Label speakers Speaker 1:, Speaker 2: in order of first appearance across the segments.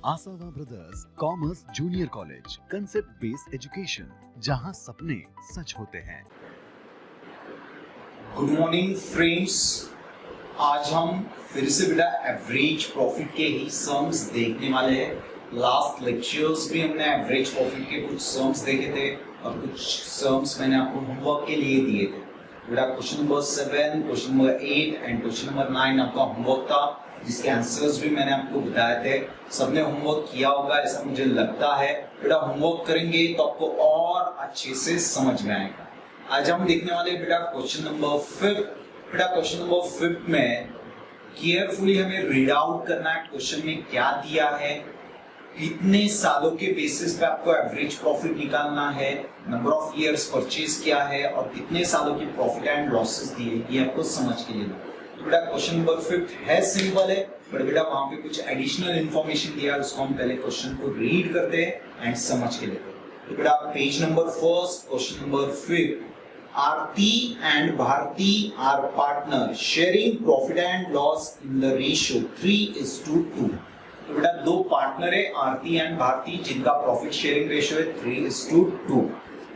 Speaker 1: आसावा brothers commerce junior college, concept based education, जहां सपने सच होते हैं।
Speaker 2: गुड मॉर्निंग फ्रेंड्स, आज हम फिर से बेटा एवरेज प्रॉफिट के ही सम्स देखने वाले हैं। लास्ट लेक्चर्स भी हमने एवरेज प्रॉफिट के कुछ सम्स देखे थे और कुछ सम्स मैंने आपको होमवर्क के लिए दिए थे। बेटा question number 7, question number 8 and question number 9 आपका होमवर्क था, जिसके आंसर्स भी मैंने आपको बताए थे। सबने होमवर्क किया होगा ऐसा मुझे लगता है। बेटा होमवर्क करेंगे तो आपको और अच्छे से समझ में आएगा। आज हम देखने वाले बेटा क्वेश्चन नंबर 5। बेटा क्वेश्चन नंबर 5 में केयरफुली हमें रीड आउट करना है क्वेश्चन में क्या दिया है, कितने सालों के बेसिस पे आपको एवरेज प्रॉफिट निकालना है, नंबर ऑफ इयर्स परचेज क्या है और कितने सालों की प्रॉफिट एंड लॉसेस दिए, ये आपको समझ के लेना। तो बेटा क्वेश्चन नंबर 5 है सिंपल है, बट बेटा वहां पे कुछ एडिशनल इंफॉर्मेशन दिया है, उसको हम पहले क्वेश्चन को रीड करते हैं एंड समझ के लेते हैं। तो बेटा page number 1, question number 5, Aarti and Bharti are partner sharing profit and loss in the ratio 3:2। तो बेटा दो पार्टनर है आरती एंड भारती, जिनका प्रॉफिट शेयरिंग रेशियो है 3:2।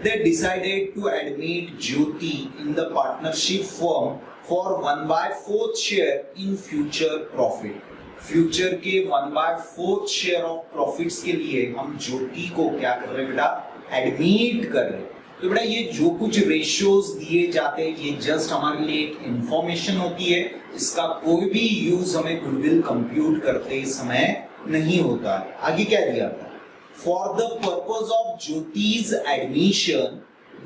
Speaker 2: They decided to admit Jyoti in the partnership firm for 1/4 share in future profit. Future के 1/4 share of profits के लिए हम ज्योति को क्या कर रहे हैं बेटा, एडमिट कर रहे हैं। तो बेटा ये जो कुछ रेशियोज दिए जाते हैं ये जस्ट हमारे लिए एक इंफॉर्मेशन होती है, इसका कोई भी यूज हमें गुडविल कंप्यूट करते समय नहीं होता है। आगे क्या दिया था, फॉर द पर्पज ऑफ ज्योति's admission,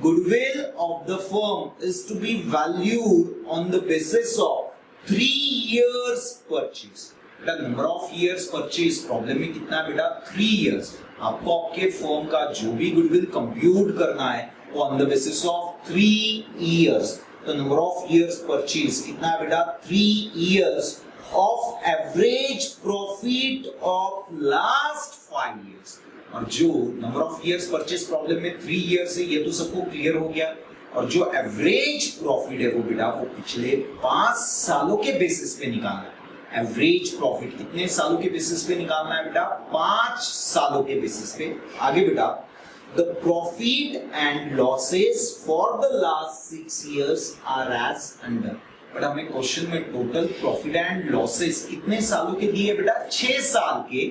Speaker 2: goodwill of the firm is to be valued on the basis of 3 years purchase. बेटा number of years purchase problem में कितना है बेटा, 3 इयर्स। आपको आपके फर्म का जो भी गुडविल कंप्यूट करना है वो on the basis of 3 years. तो नंबर ऑफ इयर्स परचेज कितना है बेटा, 3 years of average profit of last 5 years. और जो number of years purchase problem में 3 इयर्स है, ये तो सबको क्लियर हो गया। और जो एवरेज प्रॉफिट है वो बेटा वो पिछले 5 सालों के बेसिस पे निकालना है। एवरेज प्रॉफिट कितने सालों के बेसिस पे निकालना है बेटा, 5 सालों के बेसिस पे। आगे बेटा the profit and losses for the last 6 years are as under. बेटा हमें क्वेश्चन में टोटल प्रॉफिट एंड लॉसेस कितने सालों के दिए बेटा, 6 साल के,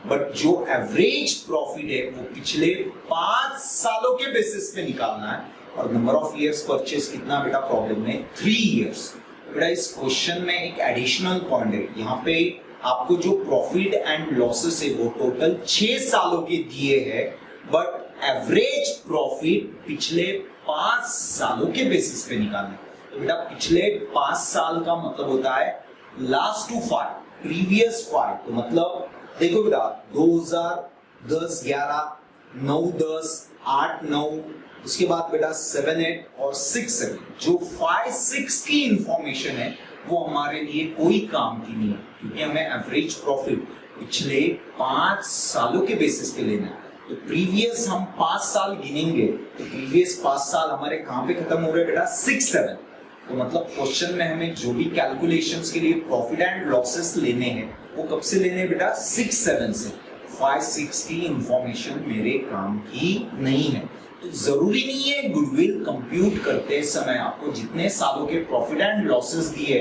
Speaker 2: बट जो एवरेज प्रॉफिट है वो पिछले 5 सालों के बेसिस पे निकालना है। और नंबर ऑफ इयर्स परचेज कितना बेटा प्रॉब्लम में, 3 इयर्स। बेटा इस क्वेश्चन में एक एडिशनल पॉइंट है, यहाँ पे आपको जो प्रॉफिट एंड लॉसेस है वो टोटल 6 सालों के दिए हैं, बट एवरेज प्रॉफिट पिछले 5 सालों के बेसिस पे निकालना है। तो बेटा पिछले 5 साल का मतलब होता है लास्ट टू 5, प्रीवियस 5। तो मतलब देखो बेटा 2010, 11, 9, 10, 8, 9, उसके बाद बेटा 7, 8 और 6, 7, जो 5, 6 की इंफॉर्मेशन है वो हमारे लिए कोई काम की नहीं है, क्योंकि हमें एवरेज प्रॉफिट पिछले 5 सालों के बेसिस पे लेना है। तो प्रीवियस हम 5 साल गिनेंगे तो प्रीवियस 5 साल हमारे कहां पे खत्म हो रहे बेटा, 6, 7। तो मतलब क्वेश्चन में हमें जो भी कैलकुलेशंस के लिए प्रॉफिट एंड लॉसेस लेने हैं वो कब से लेने हैं बेटा, 6, 7 से। 5, 6 की इंफॉर्मेशन मेरे काम की नहीं है। तो जरूरी नहीं है गुडविल कंप्यूट करते समय आपको जितने सालों के प्रॉफिट एंड लॉसेस दिए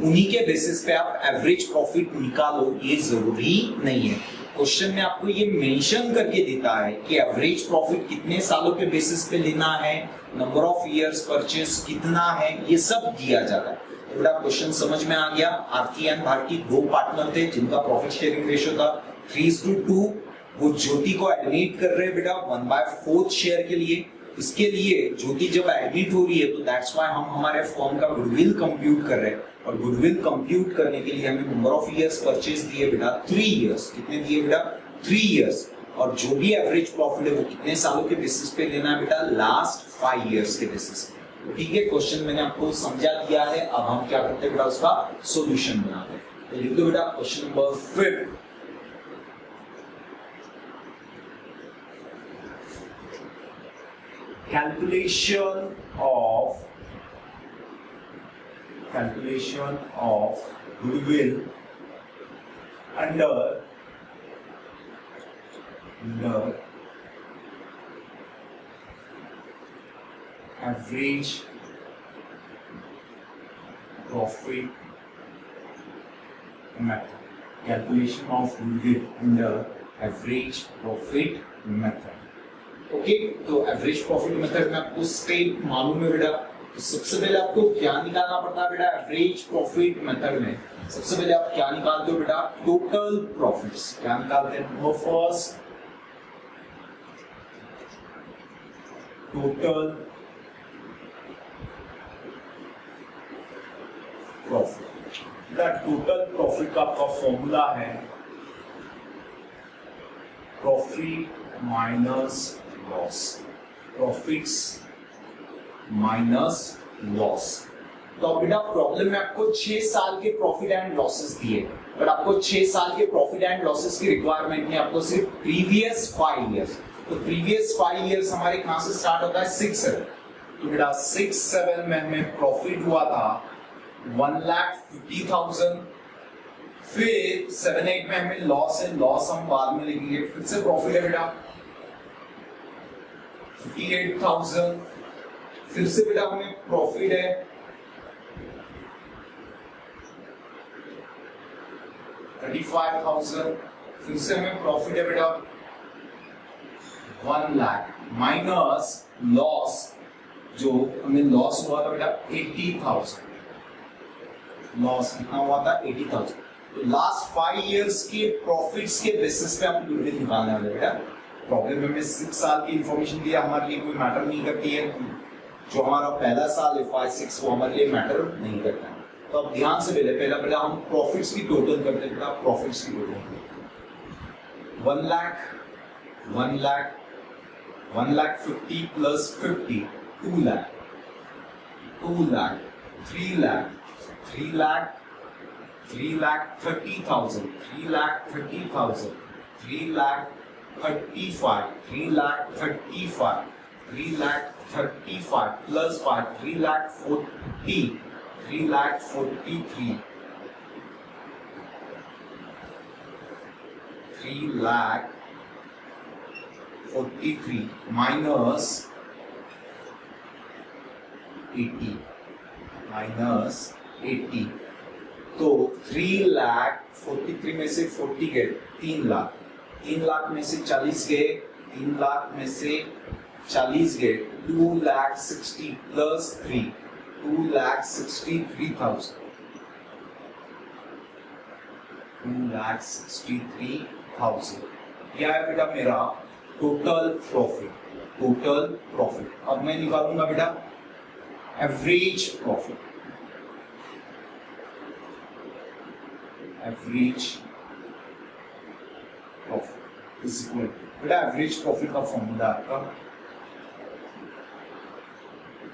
Speaker 2: उन्हीं के बेसिस पे आप एवरेज प्रॉफिट निकालो, ये जरूरी नहीं है। क्वेश्चन में आपको ये मेंशन करके देता है कि एवरेज प्रॉफिट कितने सालों के बेसिस पे लेना है, नंबर ऑफ इयर्स परचेज कितना है, ये सब दिया जाता है। तो बेटा क्वेश्चन समझ में आ गया। आरती एंड भारती दो पार्टनर थे जिनका प्रॉफिट शेयरिंग रेशियो था 3:2। वो ज्योति को एडमिट कर रहे हैं बेटा 1/4 शेयर के लिए। इसके लिए ज्योति जब एडमिट हो रही है तो दैट्स व्हाई हम हमारे फर्म का गुडविल कंप्यूट कर रहे हैं। और गुडविल कंप्यूट करने के लिए हमें नंबर ऑफ इयर्स परचेज दिए बेटा 3 इयर्स। कितने दिए बेटा, 3 इयर्स। और जो भी एवरेज प्रॉफिट है वो कितने सालों के बेसिस पे लेना है बेटा, लास्ट 5 इयर्स के बेसिस पे। ठीक है, क्वेश्चन मैंने आपको समझा दिया है। अब हम क्या करते हैं बेटा, उसका सॉल्यूशन बनाते हैं। तो लिख दो बेटा question number 5। calculation of goodwill under under average profit method. Calculation of goodwill under average profit method. Okay, तो एवरेज प्रॉफिट मेथड में आपको स्टेप मालूम है बेटा। तो सबसे पहले आपको क्या निकालना पड़ता है बेटा एवरेज प्रॉफिट मेथड में? सबसे पहले आप क्या निकालते हो बेटा? Total profits. क्या निकालते हैं? First total profit. Total profit का आपका फॉर्मूला है profit minus loss. Profits minus loss. तो बेटा प्रॉब्लम में आपको 6 साल के प्रॉफिट एंड लॉसेस दिए, बट आपको 6 साल के प्रॉफिट एंड लॉसेस की रिक्वायरमेंट नहीं, आपको सिर्फ प्रीवियस 5 इयर्स। तो प्रीवियस 5 इयर्स हमारे कहां से स्टार्ट होता है? 6-7। तो बेटा 6-7 में हमें प्रॉफिट हुआ था 1,50,000। फिर 7-8 में हमें लॉस है, लॉस हम बाद में लिखेंगे। फिर से प्रॉफिट है बेटा 58,000। फिर से बेटा हमें प्रॉफिट है 35,000। फिर से हमें प्रॉफिट है बेटा 1 लाख माइनस लॉस, जो हमें लॉस हुआ था बेटा 80,000। लॉस कितना हुआ था? 80,000। तो लास्ट 5 इयर्स के प्रॉफिट्स के बेसिस पे हम गुडविल निकालने वाले बेटा। प्रॉब्लम में 6 साल की इंफॉर्मेशन दिया, हमारे लिए कोई मैटर नहीं करती है। जो हमारा पहला साल है 5-6 वो हमारे लिए मैटर नहीं करता है। तो अब ध्यान से पहले हम प्रॉफिट्स की टोटल करते हैं बेटा। प्रॉफिट्स की total 1 lakh 1,50,000 plus 50 2 lakh 3 lakh 3,30,000 3,35,000 plus 5 3,40,000 3,43,000 3,43,000 minus 80। तो 3,43,000 में से 40 गए 3 लाख, 3 लाख में से 40 गए, 3 लाख में से 40 गए 2,60,000 प्लस 3 2,63,000 2,63,000। क्या है बेटा मेरा टोटल प्रॉफिट। अब मैं निकालूंगा बेटा average profit. Average profit is equal बेटा एवरेज प्रॉफिट का फॉर्मूला आपका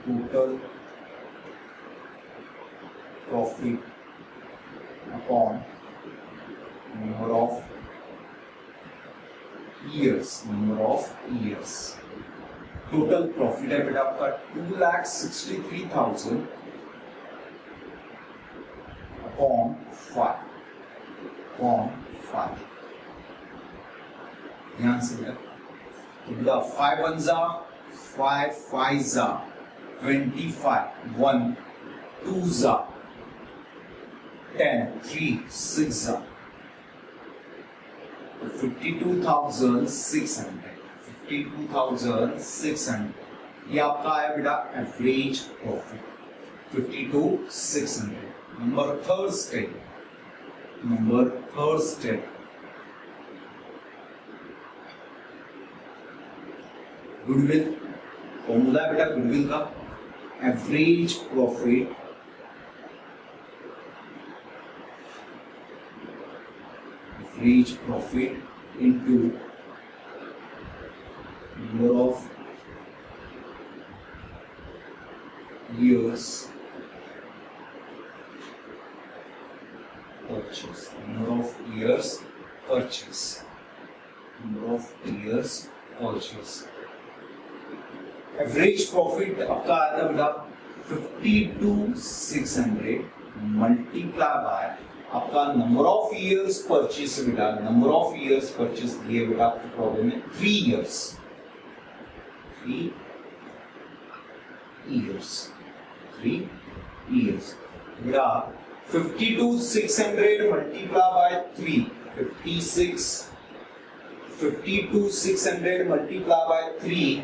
Speaker 2: total profit upon number of years. Total profit है बेटा आपका 2,63,000 अपॉन 5। ध्यान से बेटा 5 1 जा 5 5 जा 25 1 2 जा 10 3 6 जा 52,600 ये आपका है बेटा average profit 52,600। Number third step goodwill. Formula है बेटा गुडविल का average profit into number of years purchase। Average profit आपका आया था बेटा 52,600 मल्टीप्लाई बाय आपका नंबर ऑफ इयर्स परचेस बेटा, नंबर ऑफ इयर्स परचेस दिए बेटा आपकी प्रॉब्लम में 3 इयर्स, 3 इयर्स, 3 इयर्स बेटा। 52,600 multiply by 3, 52,600 multiply by 3,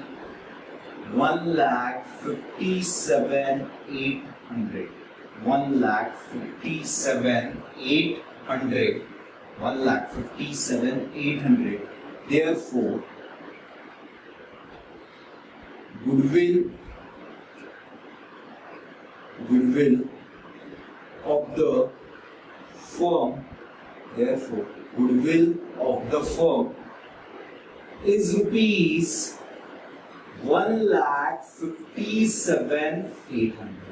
Speaker 2: 1,57,800, 1,57,800, 1,57,800। Therefore, goodwill of the firm, therefore goodwill of the firm is rupees 1,57,800,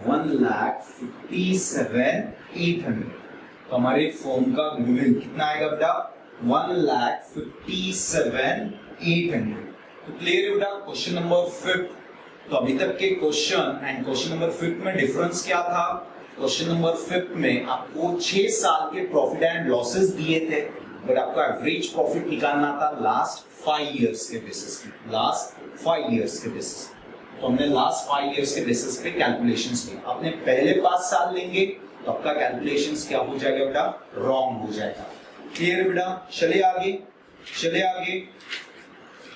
Speaker 2: 1,57,800। तो हमारे फर्म का गुडविल कितना आएगा बेटा? 1,57,800। तो क्लियर है बेटा? Question number 5। तो अभी तक के क्वेश्चन एंड क्वेश्चन नंबर 5 में डिफरेंस क्या था? क्वेश्चन नंबर 5 में आपको 6 साल के प्रॉफिट एंड लॉसेस दिए थे, बट आपको एवरेज प्रॉफिट निकालना था लास्ट 5 इयर्स के बेसिस पे, लास्ट 5 इयर्स के बेसिस। तो हमने लास्ट 5 इयर्स के बेसिस पे कैलकुलेशंस किए। आपने पहले 5 साल लेंगे तो आपका कैलकुलेशंस क्या हो जाएगा बेटा? रॉन्ग हो जाएगा। क्लियर है बेटा? चलिए आगे, चलिए आगे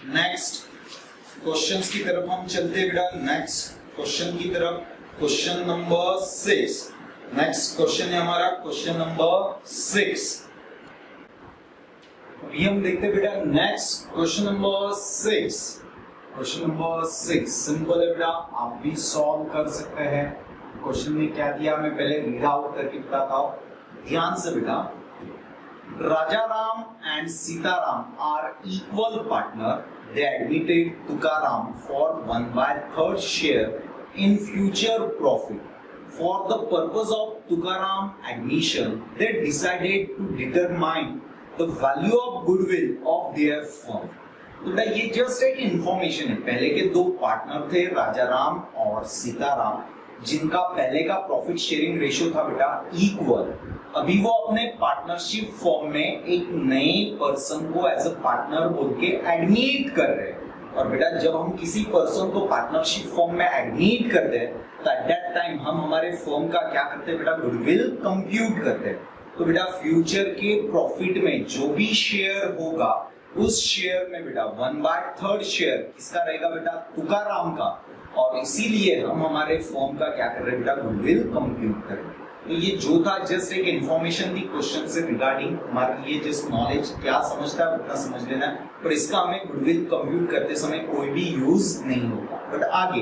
Speaker 2: नेक्स्ट क्वेश्चंस की तरफ हम चलते हैं बेटा। नेक्स्ट क्वेश्चन की तरफ, क्वेश्चन नंबर 6। नेक्स्ट क्वेश्चन है हमारा क्वेश्चन नंबर 6। अभी हम देखते हैं बेटा next question number 6। Question number 6 simple है बेटा, आप भी सॉल्व कर सकते हैं। क्वेश्चन में क्या दिया मैं पहले रीड आउट करके बताता हूं, ध्यान से बेटा। Raja Ram and Sita Ram are equal partner. They admitted Tukaram for 1/3 share in future profit. For the purpose of Tukaram admission, they decided to determine the value of goodwill of their firm. तो बेटा ये just एक information है। पहले के 2 partner थे राजा राम और सीता राम, जिनका पहले का प्रॉफिट शेयरिंग रेशियो था बेटा इक्वल। अभी वो अपने पार्टनरशिप फॉर्म में एक नए पर्सन को एज अ पार्टनर बोल के एडमिट कर रहे हैं। और बेटा जब हम किसी पर्सन को पार्टनरशिप फॉर्म में एडमिट करते हैं तो एट दैट टाइम हम हमारे फर्म का क्या करते हैं बेटा? गुडविल कंप्यूट करते हैं। तो बेटा फ्यूचर के प्रॉफिट में जो भी शेयर होगा उस शेयर में बेटा 1/3 शेयर किसका रहेगा बेटा? तुकाराम का। और इसीलिए हम हमारे फर्म का क्या कर रहे हैं बेटा? गुडविल कंप्यूट कर रहे हैं। तो ये जो था जस्ट एक इंफॉर्मेशन थी क्वेश्चन से रिगार्डिंग, हमारे लिए जस्ट नॉलेज क्या समझता है उतना समझ लेना है, पर इसका हमें गुडविल कंप्यूट करते समय कोई भी यूज नहीं होगा। बट आगे,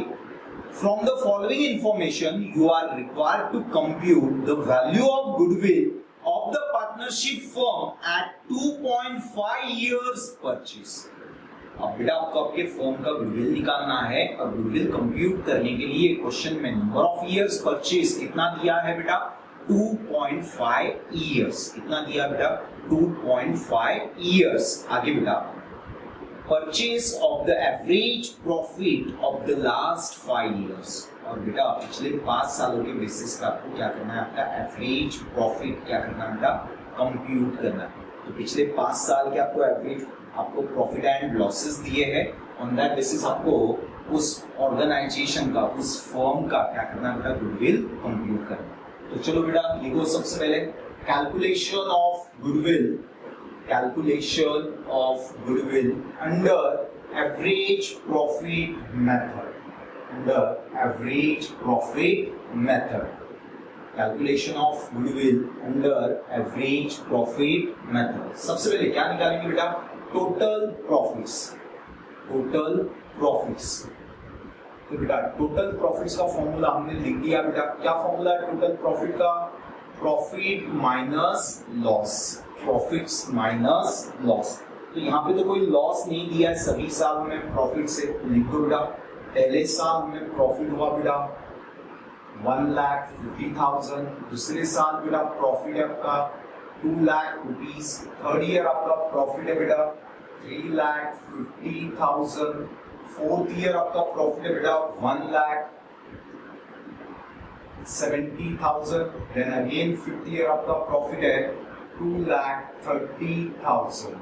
Speaker 2: from the following information you are required to compute the value of goodwill of the partnership firm at 2.5 years purchase। अब बेटा आपको आपके फर्म का गुडविल निकालना है और गुडविल कंप्यूट करने के लिए क्वेश्चन में नंबर ऑफ इयर्स परचेज कितना दिया है बेटा? 2.5 इयर्स। कितना दिया बेटा? 2.5 इयर्स। आगे बेटा, purchase of the average profit of the last 5 years. और बेटा पिछले 5 सालों के बेसिस पर आपको क्या करना है? आपका एवरेज प्रॉफिट क्या करना है बेटा? कंप्यूट करना है। तो पिछले 5 साल के आपको एवरेज आपको प्रॉफिट एंड लॉसेस दिए हैं, ऑन दैट बेसिस आपको उस ऑर्गेनाइजेशन का, उस फर्म का क्या करना है बेटा? गुडविल कंप्यूट करना। तो चलो बेटा लिखो सबसे पहले calculation of goodwill, calculation of goodwill under average profit method, under average profit method. Calculation of goodwill under average profit method. सबसे पहले क्या निकालेंगे बेटा? Total profits, total profits. तो बेटा टोटल प्रॉफिट्स का फॉर्मूला हमने लिख दिया बेटा। क्या फॉर्मूला है टोटल प्रॉफिट का? Profit minus loss, profits minus loss. तो यहाँ पे तो कोई लॉस नहीं दिया है, सभी साल में प्रॉफिट से लिख दो बेटा। पहले साल में प्रॉफिट हुआ बेटा 1,50,000, दूसरे साल बेटा प्रॉफिट है आपका 2 लाख रुपीज, थर्ड ईयर आपका प्रॉफिट है बेटा 3,50,000, फोर्थ ईयर आपका प्रॉफिट है बेटा 1,00,000, 70,000, then again 5th year आपका प्रॉफिट है 2,30,000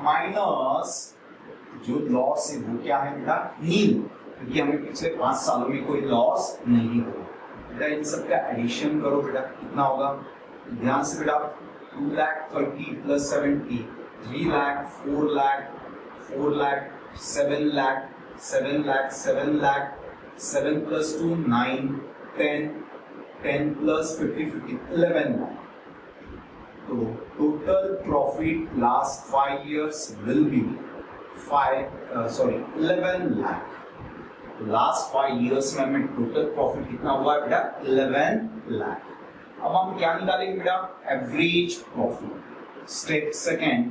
Speaker 2: माइनस जो लॉस है वो क्या है बेटा, नील, क्योंकि हमें पिछले 5 सालों में कोई लॉस नहीं हुआ। बेटा इन सब का एडिशन करो बेटा, कितना होगा, ध्यान से बेटा, 2,30,000 plus 70, 3 lakh, 4 lakh, 4 lakh, 7 lakh, 7 lakh, 7 lakh, 7 plus 2 9, 10, 10 plus 50, 50, 11 lakh. तो total profit last 5 years will be 11 lakh. Last 5 years में हमें टोटल प्रॉफिट कितना हुआ है बेटा, 11 लाख। अब हम क्या निकालेंगे बेटा, average profit. Step second,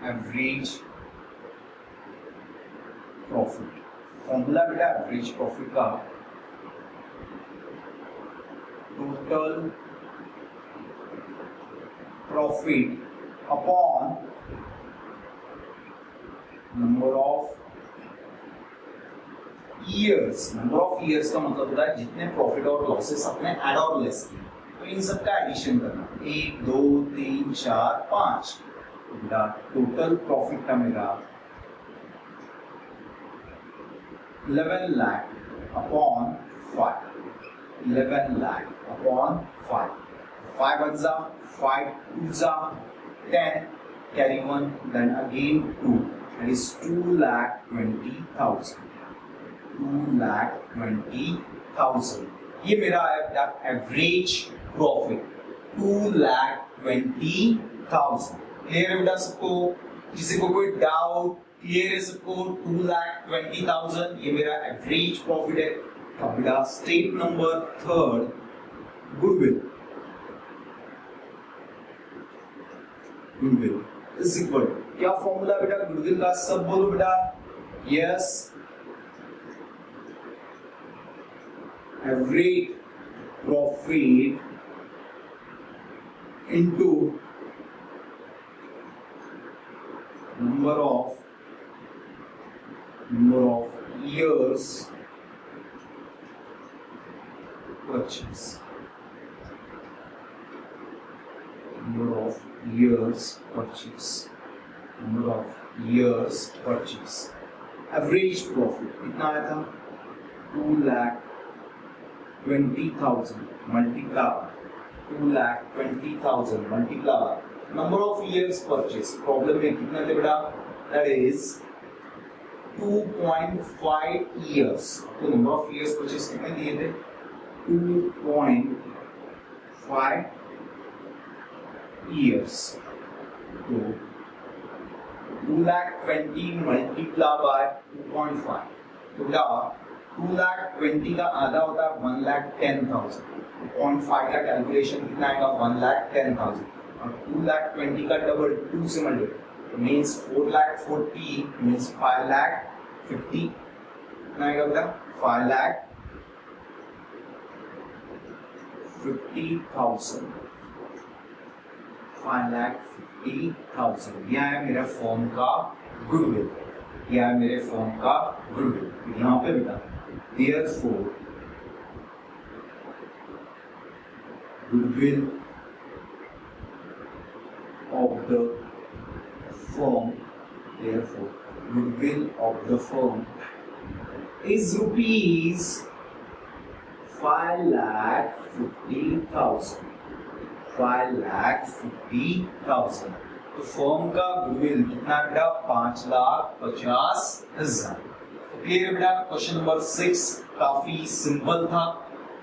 Speaker 2: average profit. Formula बेटा एवरेज प्रॉफिट का, total profit upon number of years. Number of years का मतलब होता है जितने प्रॉफिट और लॉसेस अपने ऐड और लेस किए, तो इन सब का एडिशन करना, 1 2 3 4 5। टोटल प्रॉफिट का मेरा 11 लाख अपॉन 5, 11 लाख अपॉन 5, 5 1 जा 5 2 जा 10, carry 1, then again 2, that is 2,20,000, 2,20,000। ये मेरा एवरेज प्रॉफिट 2,20,000। क्लियर है बेटा सबको, किसी को कोई डाउट, क्लियर है सबको, 2,20,000 ये मेरा एवरेज प्रॉफिट है। अब बेटा step number 3, goodwill. Goodwill is equal, क्या फॉर्मूला बेटा गुडविल का, सब बोलो बेटा, yes, average profit into number of years purchase, number of years purchase, number of years purchase। Average profit कितना आया था, 2,20,000 multiply 2,20,000 multiply number of years purchase. Problem में कितना थे बेटा, दैट इज 2.5 इयर्स। तो नंबर ऑफ इयर्स परचेस कितने दिए थे, 2.5 इयर्स। तो 2,20,000 मल्टीप्लाई बाय 2.5, तो बेटा 2,20,000 का आधा होता है 1,10,000। 0.5 का कैलकुलेशन कितना आएगा, 1,10,000। 2,20,000 का डबल 2 से मल्टीप्लाई मींस 4,40,000 मींस 5,50,000 कितना आएगा बेटा, 5,50,000, 5,50,000। यह है मेरे फॉर्म का गुडविल, यह है मेरे फॉर्म का गुडविल। यहाँ पे बेटा therefore goodwill of the firm, therefore goodwill of the firm is rupees 5,50,000, 5,50,000। तो फर्म का गुडविल कितना बेटा, 5,50,000। क्लियर बेटा। क्वेश्चन नंबर 6 काफी सिंपल था,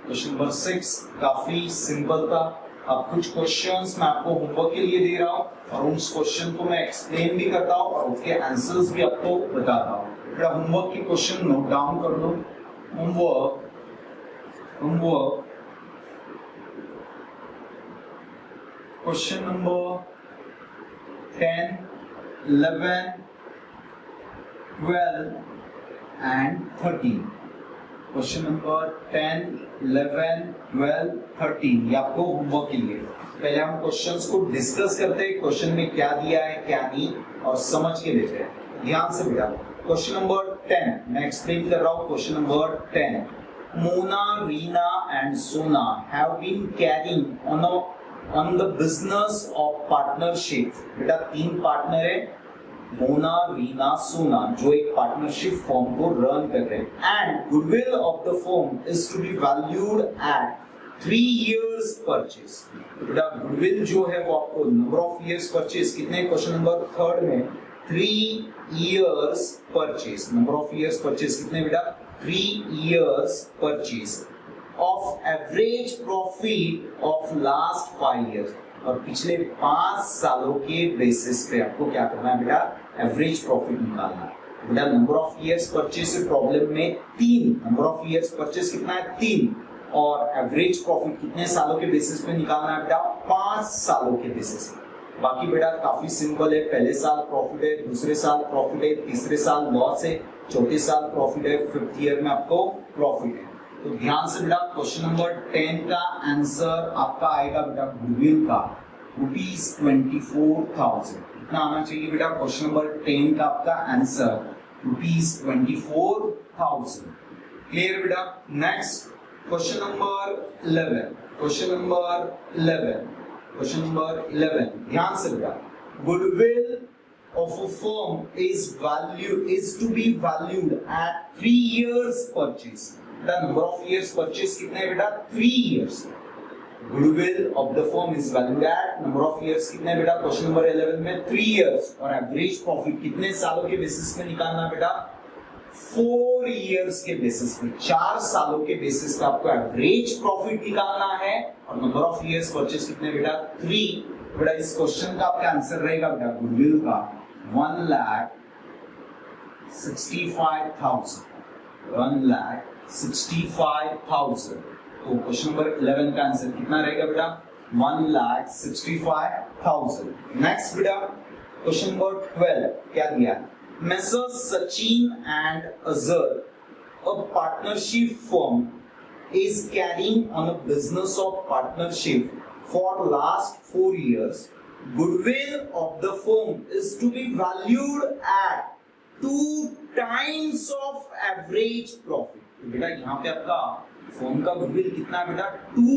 Speaker 2: क्वेश्चन नंबर 6 काफी सिंपल था। अब कुछ क्वेश्चंस मैं आपको होमवर्क के लिए दे रहा हूँ और उन क्वेश्चन को मैं एक्सप्लेन भी करता हूँ और उसके आंसर्स भी आपको बताता हूँ। बेटा होमवर्क के क्वेश्चन नोट डाउन कर लो। Homework question number 10, 11, 12 and 13। Question number 10, 11, 12, 13 ये आपको होमवर्क के लिए। पहले हम क्वेश्चंस को डिस्कस करते हैं, क्वेश्चन में क्या दिया है क्या नहीं, और समझ के लेते हैं। ध्यान से बेटा क्वेश्चन नंबर 10 मैं एक्सप्लेन कर रहा हूं question number 10. Mona, Reena and Sona have been carrying on the business of partnership. बेटा 3 पार्टनर है, मोना, रीना, सोना, जो एक पार्टनरशिप फर्म को रन कर रहे हैं. And goodwill of the firm is to be valued at 3 years purchase. बेटा गुडविल जो है वो आपको नंबर ऑफ इयर्स परचेज कितने, क्वेश्चन नंबर 3 में 3 years purchase. Number of years purchase कितने बेटा, 3 years purchase of average profit of last 5 years. और पिछले 5 सालों के बेसिस पे आपको क्या करना है बेटा, एवरेज प्रॉफिट निकालना है. बेटा number of years purchase problem में 3, नंबर ऑफ इयर्स परचेज कितना है 3, और एवरेज प्रॉफिट कितने सालों के बेसिस पे निकालना है बेटा, 5 सालों के बेसिस पे. बाकी बेटा काफी सिंपल है, पहले साल प्रॉफिट है, दूसरे साल प्रॉफिट है, तीसरे साल लॉस है, चौथे साल प्रॉफिट है, 5th ईयर में आपको प्रॉफिट है. तो ध्यान से बेटा क्वेश्चन नंबर 10 का आंसर आपका आएगा बेटा गुडविल का ₹24,000. कितना आना चाहिए बेटा, क्वेश्चन नंबर 10 का आपका आंसर ₹24,000. क्लियर बेटा. Next question number 11. Question number 11 ध्यान से बेटा, goodwill of a firm is to be valued at 3 years purchase. The number of years purchase कितने हैं बेटा, 3 years. Goodwill of the firm is valued at number of years कितने बेटा, question number 11 में 3 years. और एवरेज प्रॉफिट कितने सालों के बेसिस पे निकालना बेटा, 4 years के बेसिस पे, 4 सालों के बेसिस पे आपको एवरेज प्रॉफिट निकालना है. और नंबर ऑफ इयर्स परचेस कितने बेटा, 3. बेटा इस क्वेश्चन का आपका आंसर रहेगा बेटा गुडविल का 1,65,000. 1,65,000. तो क्वेश्चन नंबर 11 का आंसर कितना रहेगा बेटा, 1,65,000. नेक्स्ट बेटा क्वेश्चन नंबर 12 क्या दिया, Messrs Sachin and Azhar, a partnership firm, is carrying on a business of partnership for last 4 years. Goodwill of the firm is to be valued at 2 times of average profit. बेटा यहाँ पे आपका firm का goodwill कितना है बेटा, 2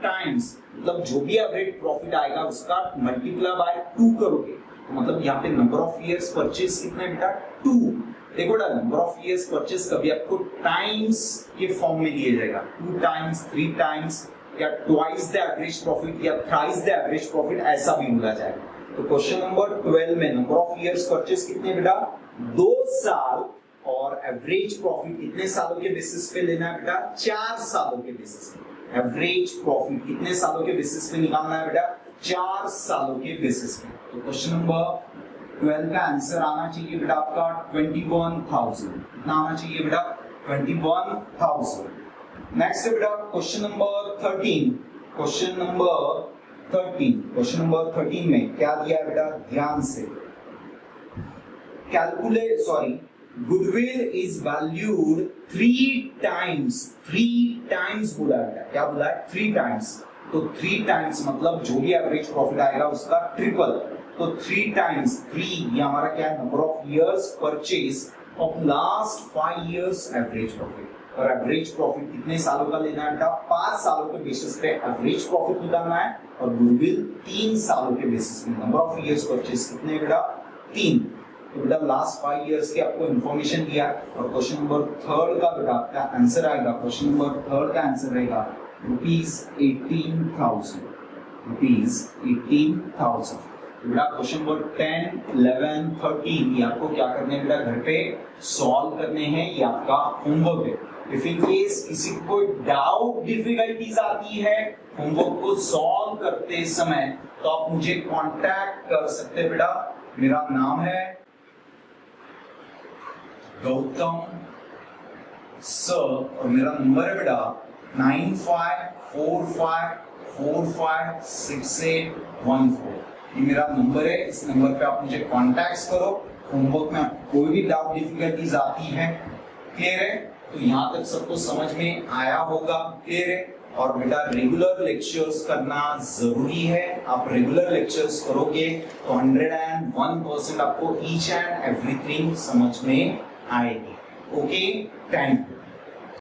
Speaker 2: times. मतलब जो भी एवरेज प्रॉफिट आएगा उसका मल्टीप्लाई बाय 2 करोगे. तो मतलब यहाँ पे नंबर ऑफ इयर्स परचेज कितने बेटा, 2. देखो बेटा नंबर ऑफ इयर्स परचेज कभी आपको टाइम्स के फॉर्म में दिया जाएगा, 2 times, 3 times, या ट्वाइस द एवरेज प्रॉफिट या थ्राइस द एवरेज प्रॉफिट, ऐसा भी बोला जाएगा. तो क्वेश्चन नंबर 12 में नंबर ऑफ इयर्स परचेज कितने बेटा, 2 साल. और एवरेज प्रॉफिट कितने सालों के बेसिस पे लेना है बेटा, 4 सालों के बेसिस पे. एवरेज प्रॉफिट कितने सालों के बेसिस पे निकालना है बेटा, 4 सालों के बेसिस पे. तो क्वेश्चन नंबर 12 का आंसर आना चाहिए बेटा आपका 21,000. कितना आना चाहिए बेटा, 21,000. नेक्स्ट है बेटा क्वेश्चन नंबर 13. क्वेश्चन नंबर 13 में क्या दिया है बेटा, ध्यान से गुडविल इज वैल्यूड 3 times. बोला बेटा, क्या बोला है, 3 times. तो 3 times मतलब जो भी एवरेज प्रॉफिट आएगा उसका ट्रिपल. तो 3 times 3 ये हमारा क्या है, number of years purchase of last 5 years average profit. और एवरेज प्रॉफिट कितने सालों का लेना है बेटा, 5 सालों के बेसिस पे एवरेज प्रॉफिट निकालना है. और गुडविल 3 सालों के बेसिस पे. नंबर ऑफ इयर्स परचेज कितने बेटा, 3. तो बेटा लास्ट 5 years की आपको इन्फॉर्मेशन दिया. और क्वेश्चन नंबर 3 का बेटा आपका आंसर आएगा, क्वेश्चन नंबर 3 का आंसर रहेगा ₹18,000. बेटा क्वेश्चन नंबर 10, 11, 13 ये आपको क्या करने हैं बेटा, घर पे सॉल्व करने हैं. ये आपका होमवर्क है. इफ इन केस किसी को डाउट डिफिकल्टीज आती है होमवर्क को सॉल्व करते समय, तो आप मुझे कांटेक्ट कर सकते हैं बेटा. मेरा नाम है गौतम सर और मेरा नंबर है बेटा 9545456814. ये मेरा नंबर है. इस नंबर पे आप मुझे कांटेक्ट करो. होमवर्क में कोई भी डाउट डिफिकल्टीज आती है, क्लियर है. तो यहाँ तक सबको समझ में आया होगा, क्लियर है। और बेटा रेगुलर लेक्चर्स करना जरूरी है, आप रेगुलर लेक्चर्स करोगे तो 101% आपको ईच एंड एवरीथिंग समझ में आएगी। Okay, thank you.